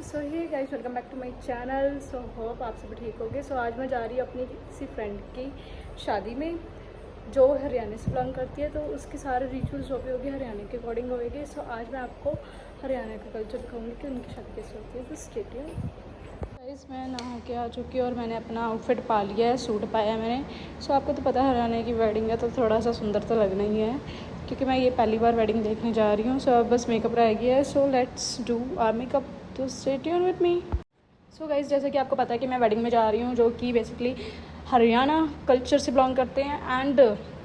So hey guys, welcome back to my channel. So hope आप सब ठीक होंगे। सो आज मैं जा रही हूँ अपनी किसी फ्रेंड की शादी में जो हरियाणा से बिलोंग करती है, तो उसके सारे रिचुअल्स जो भी होगी हरियाणा के अकॉर्डिंग होएगी। सो आज मैं आपको हरियाणा का कल्चर दिखाऊंगी कि उनकी शादी कैसे होती है। तो स्टे ट्यून्ड। गाइस, मैं नहा के आ चुकी हूँ और मैंने अपना आउटफिट पा लिया है, सूट पाया है मैंने। सो आपको तो पता है हरियाणा की वेडिंग है तो थोड़ा सा सुंदर तो लगना ही है, क्योंकि मैं ये पहली बार वेडिंग देखने जा रही हूँ। सो अब बस मेकअप रह गया है। So let's do our makeup, तो stay tuned with me. So guys, जैसे कि आपको पता है कि मैं वेडिंग में जा रही हूँ जो कि बेसिकली हरियाणा कल्चर से बिलोंग करते हैं, एंड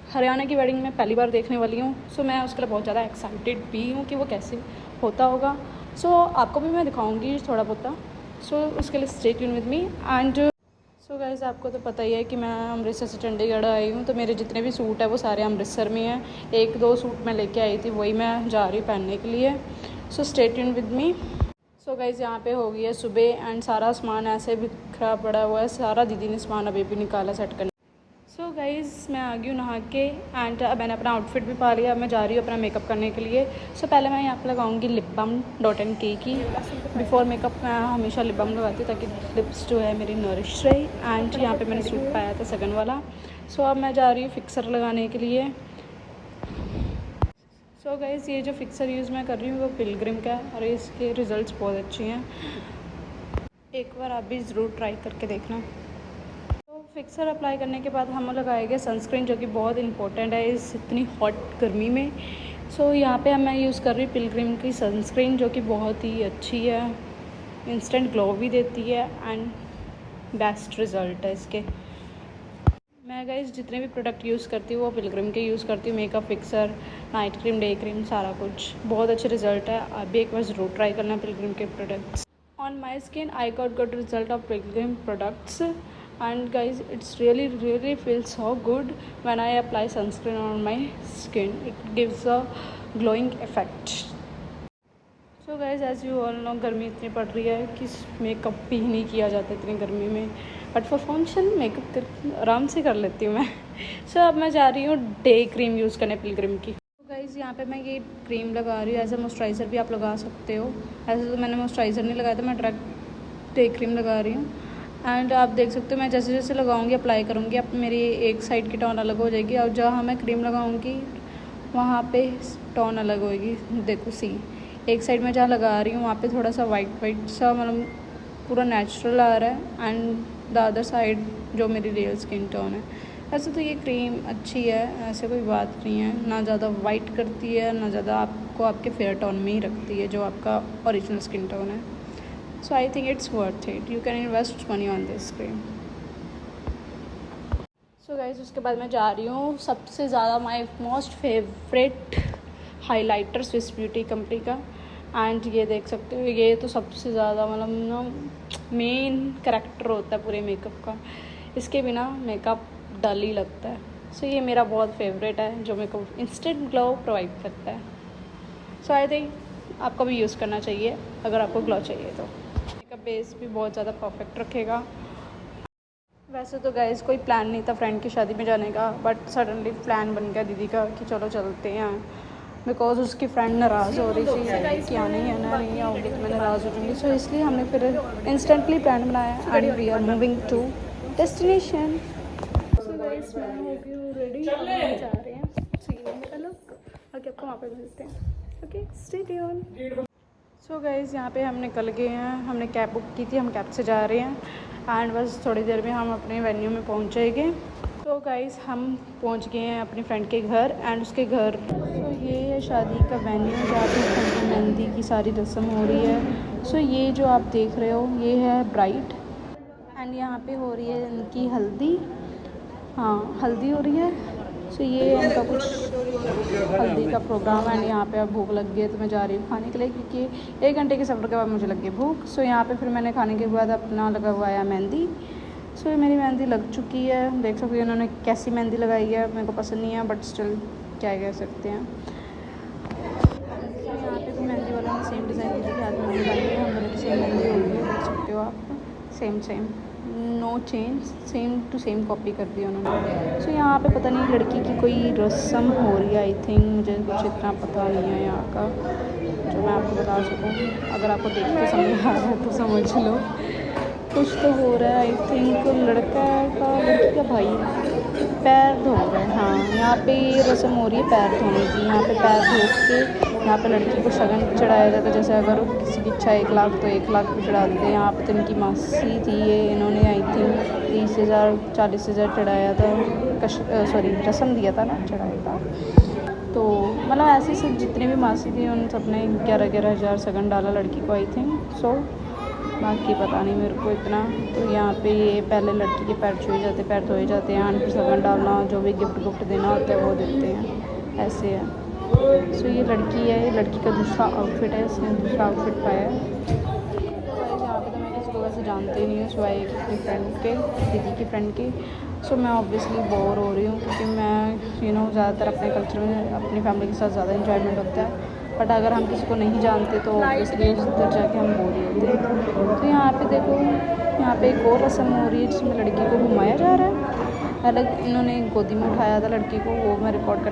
हरियाणा की वेडिंग में पहली बार देखने वाली हूँ। सो मैं उसके लिए बहुत ज़्यादा एक्साइटेड भी हूँ कि वो कैसे होता होगा। सो आपको भी मैं दिखाऊँगी थोड़ा बहुत। सो उसके लिए stay tuned with me. And so guys, आपको तो पता ही है कि मैं अमृतसर से चंडीगढ़ आई हूँ, तो मेरे जितने भी सूट है वो सारे अमृतसर में हैं। एक दो सूट मैं लेके आई थी, वही मैं जा रही हूँ पहनने के लिए। So stay tuned with me. So guys, यहाँ पे हो गई है सुबह एंड सारा सामान ऐसे बिखरा पड़ा हुआ है। सारा दीदी ने सामान अभी भी निकाला सेट करने। सो गाइस, मैं आ गई हूँ नहा के एंड मैंने अपना आउटफिट भी पा लिया। अब मैं जा रही हूँ अपना मेकअप करने के लिए। सो पहले मैं यहाँ पे लगाऊंगी लिप बाम Dot&Key की। बिफोर मेकअप मैं हमेशा लिप बाम लगाती हूँ ताकि लिप्स जो है मेरी नरिश रहे। एंड यहाँ पे मैंने सूट पाया था सगन वाला। सो अब मैं जा रही हूँ फिक्सर लगाने के लिए। सो गाइस, ये जो फिक्सर यूज़ मैं कर रही हूँ वो पिलग्रिम का है और इसके रिज़ल्ट्स बहुत अच्छे हैं। एक बार आप भी ज़रूर ट्राई करके देखना। तो फिक्सर अप्लाई करने के बाद हम लगाएंगे सनस्क्रीन, जो कि बहुत इंपॉर्टेंट है इस इतनी हॉट गर्मी में। सो यहाँ पे मैं यूज़ कर रही हूँ पिलग्रिम की सनस्क्रीन, जो कि बहुत ही अच्छी है, इंस्टेंट ग्लो भी देती है एंड बेस्ट रिज़ल्ट है इसके। मैं गाइस जितने भी प्रोडक्ट यूज़ करती हूँ वो पिलग्रिम के यूज़ करती हूँ। Makeup, fixer, night cream, day cream, सारा कुछ बहुत अच्छे रिजल्ट है। आप भी एक बार ज़रूर ट्राई करना पिलग्रिम के products. On my skin I got good result of Pilgrim products and guys it's really feel so good when I apply sunscreen on my skin. It gives a glowing effect. So guys, as you all know, गर्मी इतनी पड़ रही है कि makeup भी नहीं किया जाता इतनी गर्मी में, बट फॉर फंक्शन मेकअप आराम से कर लेती हूँ मैं। सो अब मैं जा रही हूँ डे क्रीम यूज़ करने पिलग्रिम की। तो गाइज़, यहाँ पे मैं ये क्रीम लगा रही हूँ। एज अ मॉइस्चराइज़र भी आप लगा सकते हो। ऐसे तो मैंने मॉइस्चराइज़र नहीं लगाया था, मैं डायरेक्ट डे क्रीम लगा रही हूँ। एंड आप देख सकते हो मैं जैसे जैसे लगाऊंगी, अप्लाई करूँगी, अब मेरी एक साइड की टोन अलग हो जाएगी और जहाँ मैं क्रीम लगाऊंगी वहाँ पे टोन अलग होएगी। देखो सी, एक साइड में जहाँ लगा रही हूँ वहाँ पे थोड़ा सा वाइट सा, मतलब पूरा नेचुरल आ रहा है, एंड द अदर साइड जो मेरी रियल स्किन टोन है। वैसे तो ये क्रीम अच्छी है, ऐसे कोई बात नहीं है, ना ज़्यादा वाइट करती है ना ज़्यादा आपको आपके फेयर टोन में ही रखती है जो आपका ओरिजिनल स्किन टोन है। So I think it's worth it, you can invest money on this cream. So guys, उसके बाद मैं जा रही हूँ सबसे ज़्यादा my most favourite highlighter Swiss Beauty company का। एंड ये देख सकते हो, ये तो सबसे ज़्यादा मतलब ना मेन करैक्टर होता है पूरे मेकअप का। इसके बिना मेकअप डल ही लगता है। सो ये मेरा बहुत फेवरेट है जो मेरे को इंस्टेंट ग्लो प्रोवाइड करता है। सो आई थिंक आपको भी यूज़ करना चाहिए अगर आपको ग्लो चाहिए तो। मेकअप बेस भी बहुत ज़्यादा परफेक्ट रखेगा। वैसे तो गाइस कोई प्लान नहीं था फ्रेंड की शादी में जाने का, बट सडनली प्लान बन गया दीदी का कि चलो चलते हैं, बिकॉज उसकी फ्रेंड नाराज़ हो रही थी कि आना ही आना, नहीं आओगे तो मैं नाराज़ हो जाऊँगी। सो इसलिए हमने फिर इंस्टेंटली प्लान बनाया and we are moving to destination. So guys, मैं हो गई हूँ रेडी, जा रहे हैं। सी यू मेरा लुक, आगे आपको वहाँ पे मिलते हैं। Okay, stay tuned. So guys, यहाँ पे हम निकल गए हैं, हमने कैब बुक की थी, हम कैब से जा रहे हैं एंड बस थोड़ी देर में हम अपने वेन्यू में पहुँच जाएंगे। तो गाइस, हम पहुँच गए हैं अपनी फ्रेंड के घर एंड उसके घर। तो ये है शादी का वेन्यू जहाँ पे मेहंदी की सारी रस्म हो रही है। सो ये जो आप देख रहे हो ये है ब्राइड एंड यहाँ पे हो रही है इनकी हल्दी। हाँ, हल्दी हो रही है। सो ये उनका कुछ हल्दी का प्रोग्राम है एंड यहाँ पे अब भूख लग गई है तो मैं जा रही हूँ खाने के लिए, क्योंकि 1 घंटे के सफ़र के बाद मुझे लग गई भूख। सो यहाँ पे फिर मैंने खाने के बाद अपना लगवाया मेहंदी। सो मेरी मेहंदी लग चुकी है, देख सकते हैं उन्होंने कैसी मेहंदी लगाई है, मेरे को पसंद नहीं है बट स्टिल क्या कह सकते हैं। यहाँ पे भी मेहंदी वाला ने सेम डिज़ाइन दीदी के हाथ में लगाई है, हम दोनों की सेम मेहंदी हो गई है, देख सकते हो आप, same no change, same to same copy कर दी उन्होंने। सो यहाँ पे पता नहीं लड़की की कोई रस्म हो रही है, आई थिंक, मुझे कुछ इतना पता नहीं है यहाँ का, जो मैं आपको बता सकूँ। अगर आपको देख के समझ आ रहा है तो समझ लो कुछ तो हो रहा है। आई थिंक लड़का का लड़की का भाई पैर धो रहा है। हाँ, यहाँ पे रस्म हो रही है पैर धोने की। यहाँ पे पैर धो के यहाँ पे लड़की को शगन चढ़ाया जाता है। जैसे अगर किसी की इच्छा 1 लाख तो 1 लाख भी चढ़ा देते हैं। यहाँ पे तो इनकी मासी थी ये, इन्होंने आई थिंक 30,000 40,000 चढ़ाया था। रस्म दिया था ना, चढ़ाया था। तो मतलब ऐसे से जितनी भी मासी थी उन सब ने 11-11 हज़ार शगन डाला लड़की को आई थिंक। सो बाकी पता नहीं मेरे को इतना। तो यहाँ पे ये पहले लड़की के पैर छुए जाते, पैर धोए जाते हैं, फिर शगन डालना, जो भी गिफ्ट देना होता है वो देते हैं, ऐसे है। सो ये लड़की है, ये लड़की का दूसरा आउटफिट है, इसने दूसरा आउटफिट पाया है। यहाँ पे तो मैं किसी को वैसे जानते ही नहीं हूँ सिवाय एक अपनी फ्रेंड के, दीदी की फ्रेंड की। सो मैं ऑब्वियसली बोर हो रही हूँ क्योंकि मैं ज़्यादातर अपने कल्चर में अपनी फैमिली के साथ ज़्यादा इंजॉयमेंट होता है। बट अगर हम किसी को नहीं जानते तो ऑब्वियसली उधर जाके हम बोर ही होते हैं। तो यहाँ पे देखो, यहाँ पे एक और रस्म हो रही है जिसमें लड़की को घुमाया जा रहा है। अलग इन्होंने गोदी में उठाया था लड़की को, वो मैं रिकॉर्ड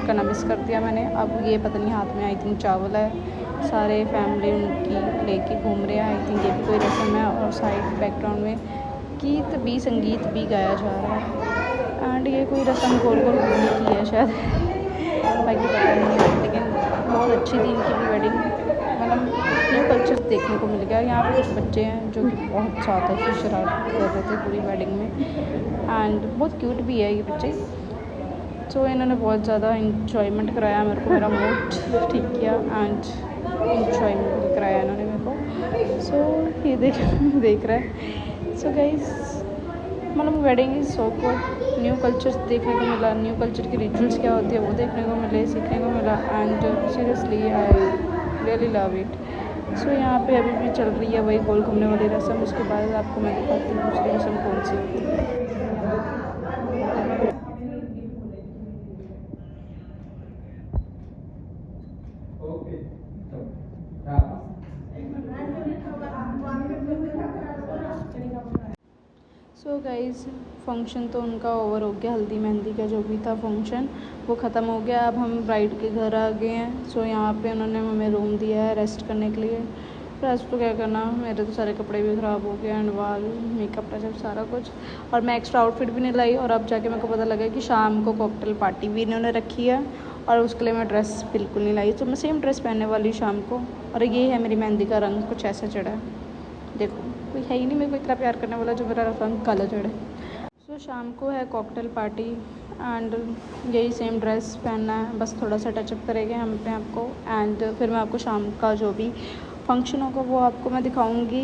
करना मिस कर दिया मैंने। अब ये पता नहीं हाथ में आई थिंक चावल है, सारे फैमिली उनकी लेके घूम रहे हैं। आई थिंक ये भी कोई रस्म है। और साइड बैकग्राउंड में गीत भी संगीत भी गाया जा रहा है। एंड ये कोई रस्म गोल गोल घूमने की है शायद, बाकी पता नहीं है। लेकिन बहुत अच्छी थी इनकी भी वेडिंग, मतलब न्यू कल्चर देखने को मिल गया। यहाँ पे कुछ बच्चे हैं जो कि बहुत ज़्यादा ही शरारत कर रहे थे पूरी वेडिंग में। एंड बहुत क्यूट भी है ये बच्चे। सो इन्होंने बहुत ज़्यादा इंजॉयमेंट कराया मेरे को, मेरा मूड ठीक किया एंड इंजॉयमेंट कराया इन्होंने मेरे को। सो ये देख रहा है। सो गाइस, मतलब wedding is so good. New culture देखने को मिला, न्यू कल्चर की रिचुअल्स क्या होती है वो देखने को मिले, सीखने को मिला। And seriously I really love it. So यहाँ पे अभी भी चल रही है वही गोल घूमने वाली रस्म। उसके बाद आपको मैं दिखाती हूँ दूसरी रस्म कौन सी होती है। सो गाइज़, फंक्शन तो उनका ओवर हो गया, हल्दी मेहंदी का जो भी था फंक्शन वो ख़त्म हो गया। अब हम ब्राइड के घर आ गए हैं। सो यहाँ पे उन्होंने हमें रूम दिया है रेस्ट करने के लिए। रेस्ट तो क्या करना, मेरे तो सारे कपड़े भी ख़राब हो गए, एंड वाल मेकअप टचअप सारा कुछ। और मैं एक्स्ट्रा आउटफिट भी नहीं लाई। और अब जाके मेरे को पता लगा कि शाम को कॉकटेल पार्टी भी इन्होंने रखी है और उसके लिए मैं ड्रेस बिल्कुल नहीं लाई। तो मैं सेम ड्रेस पहनने वाली शाम को। और ये है मेरी मेहंदी का रंग, कुछ ऐसा चढ़ा है, देखो कोई है ही नहीं मेरे को इतना प्यार करने वाला जो मेरा रंग काला चढ़े। सो शाम को है कॉकटेल पार्टी एंड यही सेम ड्रेस पहनना है, बस थोड़ा सा टचअप करेंगे हम अपने आप को। एंड फिर मैं आपको शाम का जो भी फंक्शन होगा वो आपको मैं दिखाऊंगी,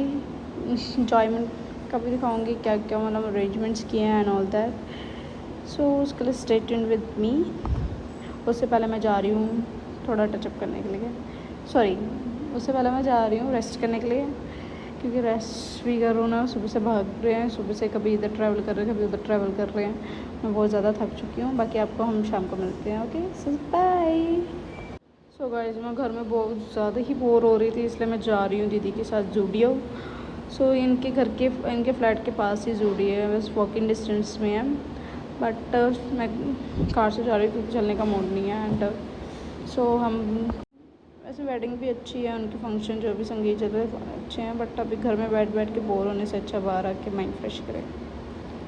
इंजॉयमेंट का भी दिखाऊंगी, क्या क्या मतलब अरेंजमेंट्स किए हैं एंड ऑल दैट। सो उसके लिए स्टे ट्यून्ड विद मी। उससे पहले मैं जा रही हूँ थोड़ा टचअप करने के लिए, उससे पहले मैं जा रही हूँ रेस्ट करने के लिए, क्योंकि रेस्ट भी करो ना, सुबह से भाग रहे हैं, सुबह से कभी इधर ट्रैवल कर रहे हैं कभी उधर ट्रैवल कर रहे हैं। मैं बहुत ज़्यादा थक चुकी हूँ। बाकी आपको हम शाम को मिलते हैं। ओके, सो बाय। सो गाइस, मैं घर में बहुत ज़्यादा ही बोर हो रही थी, इसलिए मैं जा रही हूँ दीदी के साथ ज़ूडियो। सो इनके फ्लैट के पास ही ज़ूडियो है, बस वॉकिंग डिस्टेंस में है। बट मैं कार से जा रही हूँ क्योंकि चलने का मूड नहीं है। एंड सो हम वैसे वेडिंग भी अच्छी है, उनके फंक्शन जो भी संगीत चल रहे अच्छे हैं। बट अभी घर में बैठ के बोर होने से अच्छा बाहर आके माइंड फ्रेश करें।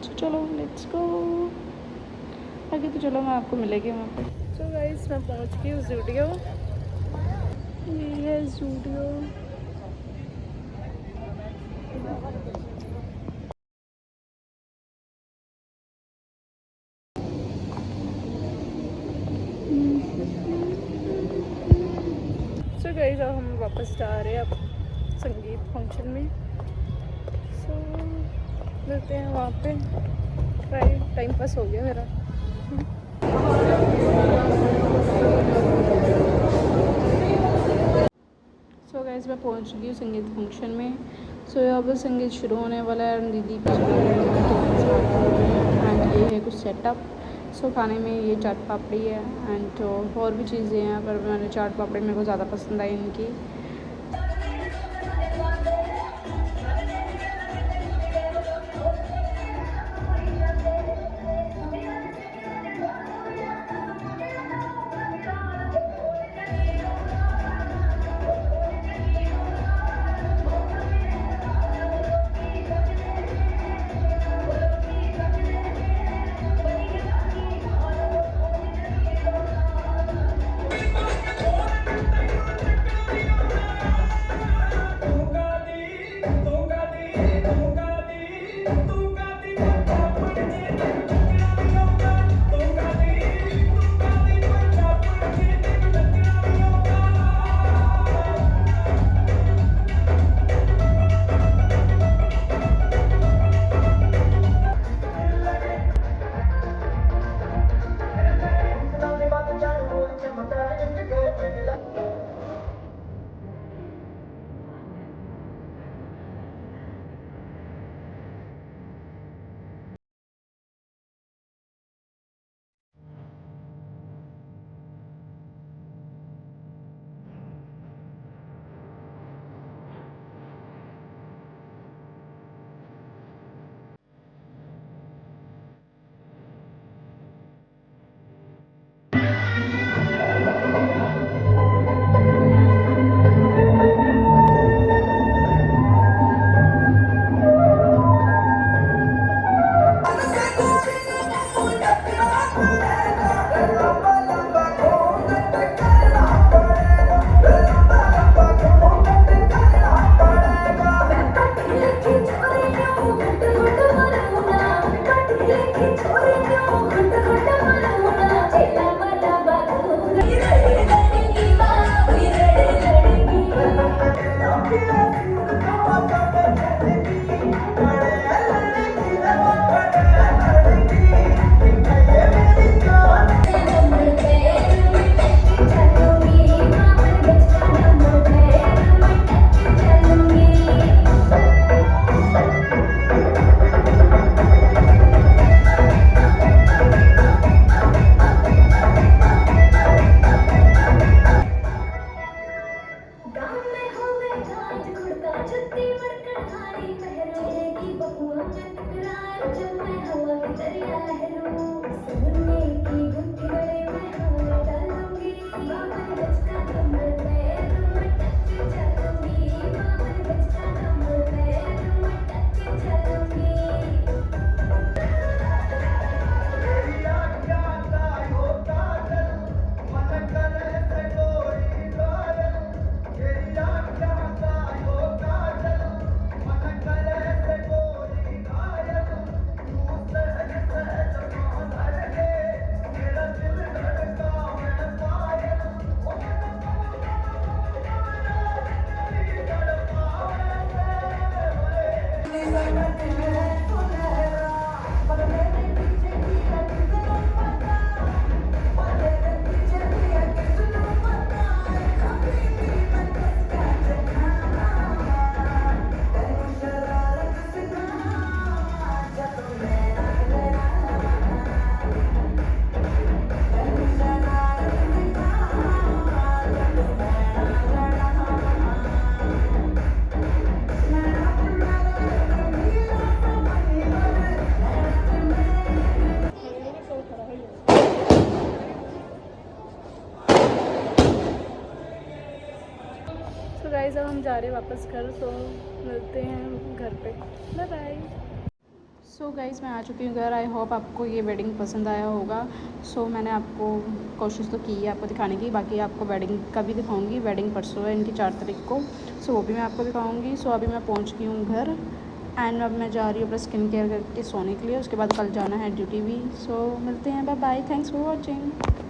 तो चलो लेट्स गो। आगे तो चलो मैं आपको मिलेगी वहाँ पे। सो गाइस, मैं पहुँच गई हूँ ज़ूडियो। ये है ज़ूडियो। सो गाइस, अब हम वापस जा रहे हैं अब संगीत फंक्शन में। सो मिलते हैं वहाँ पे। टाइम पास हो गया मेरा। सो गाइस, मैं पहुँच गई हूँ संगीत फंक्शन में। सो यहाँ पर संगीत शुरू होने वाला है, दीदी भी एंड ये है कुछ सेटअप। सो खाने में ये चाट पापड़ी है एंड और भी चीज़ें हैं, पर मैंने चाट पापड़ी मेरे को ज़्यादा पसंद आई इनकी। तो गाइस अब हम जा रहे हैं वापस घर, सो मिलते हैं घर पे, बाय बाय। सो गाइस मैं आ चुकी हूँ घर। आई होप आपको ये वेडिंग पसंद आया होगा। सो मैंने आपको कोशिश तो की है आपको दिखाने की, बाकी आपको वेडिंग का भी दिखाऊंगी। वेडिंग परसों है इनकी 4 तारीख को, सो वो भी मैं आपको दिखाऊंगी। सो अभी मैं पहुँच गई हूँ घर एंड अब मैं जा रही हूँ अपना स्किन केयर करके सोने के लिए। उसके बाद कल जाना है ड्यूटी भी। सो मिलते हैं, bye bye, thanks for watching.